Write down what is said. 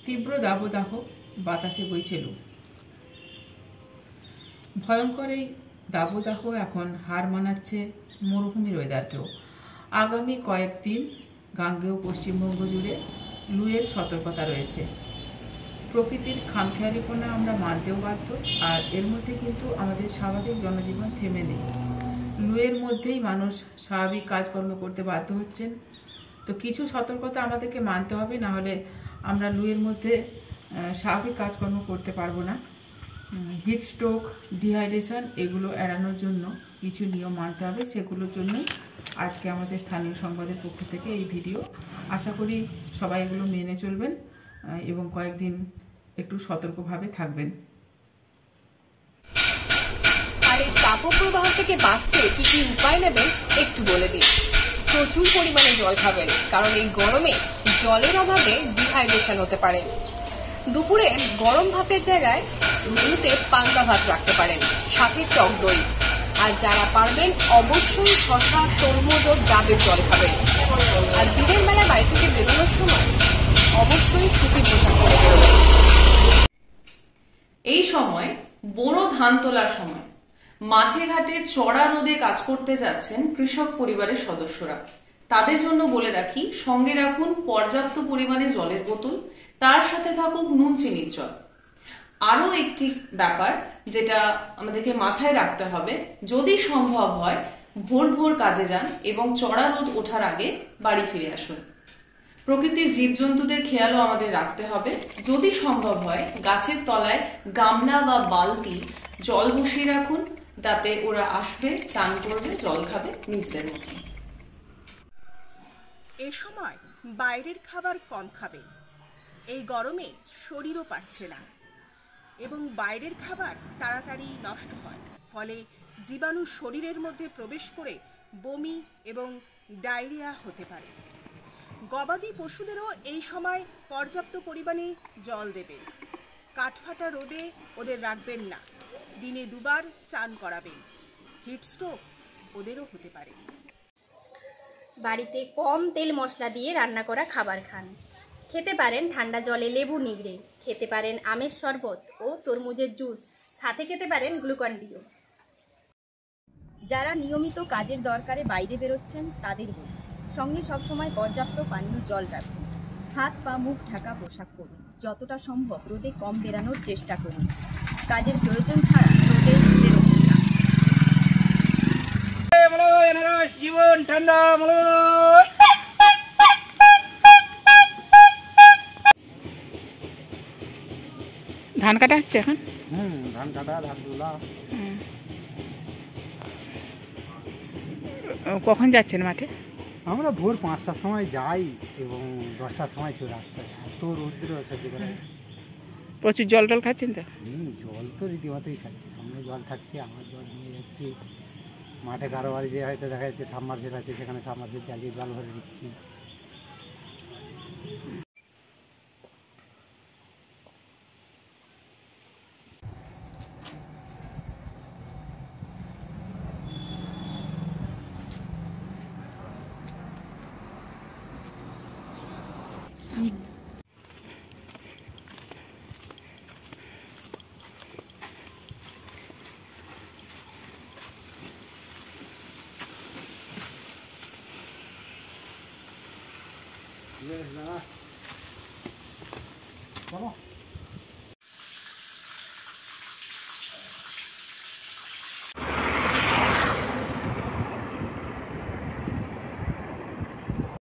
তীব্র দাবদাহ, বাতাসে বইছে লু। ভয়ঙ্কর এই দাবদাহ এখন হার মানাচ্ছে মরুভূমির ওয়েদারকেও। আগামী কয়েকদিন গাঙ্গেয় পশ্চিমবঙ্গ জুড়ে লুয়ের সতর্কতা রয়েছে। প্রকৃতির খামখেয়ালিপনা আমরা মানতেও বাধ্য, আর এর মধ্যে কিন্তু আমাদের স্বাভাবিক জনজীবন থেমে নেই। লুয়ের মধ্যেই মানুষ স্বাভাবিক কাজকর্ম করতে বাধ্য হচ্ছেন। তো কিছু সতর্কতা আমাদেরকে মানতে হবে, না হলে আমরা লুয়ের মধ্যে স্বাভাবিক কাজকর্ম করতে পারবো না। হিট স্ট্রোক, ডিহাইড্রেশন এগুলো এড়ানোর জন্য কিছু নিয়ম মানতে হবে। সেগুলোর জন্যই আজকে আমাদের স্থানীয় সংবাদের পক্ষ থেকে এই ভিডিও। আশা করি সবাই এগুলো মেনে চলবেন এবং কয়েকদিন একটু সতর্কভাবে থাকবেন। আর এই তাপপ্রবাহ থেকে বাঁচতে কি কি উপায় নেবেন একটু বলে দিন। প্রচুর পরিমাণে জল খাবেন, কারণ এই গরমে জলের অভাবে ডিহাইড্রেশন হতে পারে। দুপুরে গরম ভাতের জায়গায় মেনুতে পান্তা ভাত রাখতে পারেন, সাথে টক দই। আর যারা পারবেন অবশ্যই শসা, তরমুজ ও ডাবের জল খাবেন। আর দিনের বেলা বাড়ি থেকে বেরোনোর সময় অবশ্যই সুতির পোশাক পরে বেরোবেন। এই সময় বোরো ধান তোলার সময় মাঠে ঘাটে চড়া রোদে কাজ করতে যাচ্ছেন কৃষক পরিবারের সদস্যরা। তাদের জন্য বলে রাখি, সঙ্গে রাখুন পর্যাপ্ত পরিমাণে জলের বোতল, তার সাথে থাকুক নুন চিনির জল। আরো একটি ব্যাপার যেটা আমাদেরকে মাথায় রাখতে হবে, যদি সম্ভব হয় ভোর ভোর কাজে যান এবং চড়া রোদ ওঠার আগে বাড়ি ফিরে আসুন। প্রকৃতির জীবজন্তুদের খেয়ালও আমাদের রাখতে হবে। যদি সম্ভব হয় গাছের তলায় গামলা বা বালতি জল বসিয়ে রাখুন, তাতে ওরা আসবে, চান করবে, জল খাবে নিজেদের মতো। এ সময় বাইরের খাবার কম খাবে। এই গরমে শরীরও পারছে না এবং বাইরের খাবার তাড়াতাড়ি নষ্ট হয়, ফলে জীবাণু শরীরের মধ্যে প্রবেশ করে বমি এবং ডায়রিয়া হতে পারে। গবাদি পশুদেরও এই সময় পর্যাপ্ত পরিমাণে জল দেবেন। কাঠফাটা রোদে ওদের রাখবেন না, দিনে দুবার চান করাবেন। হিটস্ট্রোক ওদেরও হতে পারে। বাড়িতে কম তেল মশলা দিয়ে রান্না করা খাবার খান। খেতে পারেন ঠান্ডা জলে লেবু নিগড়ে, খেতে পারেন আমের শরবত ও তরমুজের জুস, সাথে খেতে পারেন গ্লুকন-ডিও। যারা নিয়মিত কাজের দরকারে বাইরে বেরোচ্ছেন তাদের বলি, সঙ্গে সবসময় পর্যাপ্ত পানীয় জল রাখুন। হাত পা মুখ ঢাকা পোশাক পরুন। যতটা সম্ভব রোদে কম বেরানোর চেষ্টা করুন। কাজের প্রয়োজন ছাড়া রোদে বেরোবেন না। জীবন ঠান্ডা। ধান কাটা হচ্ছে এখন? ধান কাটা, ধান তোলা। কখন যাচ্ছেন মাঠে? আমরা ভোর 5টার সময় যাই এবং 10টার সময় চলে আসতে হয়। এত রৌদ্র সহ্য করা যাচ্ছে। প্রচুর জল টল খাচ্ছেন তো? জল তো রীতিমতোই খাচ্ছি, সঙ্গে জল থাকছে, আমার জল নিয়ে যাচ্ছি। মাঠে কারো বাড়িতে হয়তো দেখা যাচ্ছে সাবমার্সেল আছে, সেখানে সাবমার্সেল চালিয়ে জল ভরে দিচ্ছি। Vamos.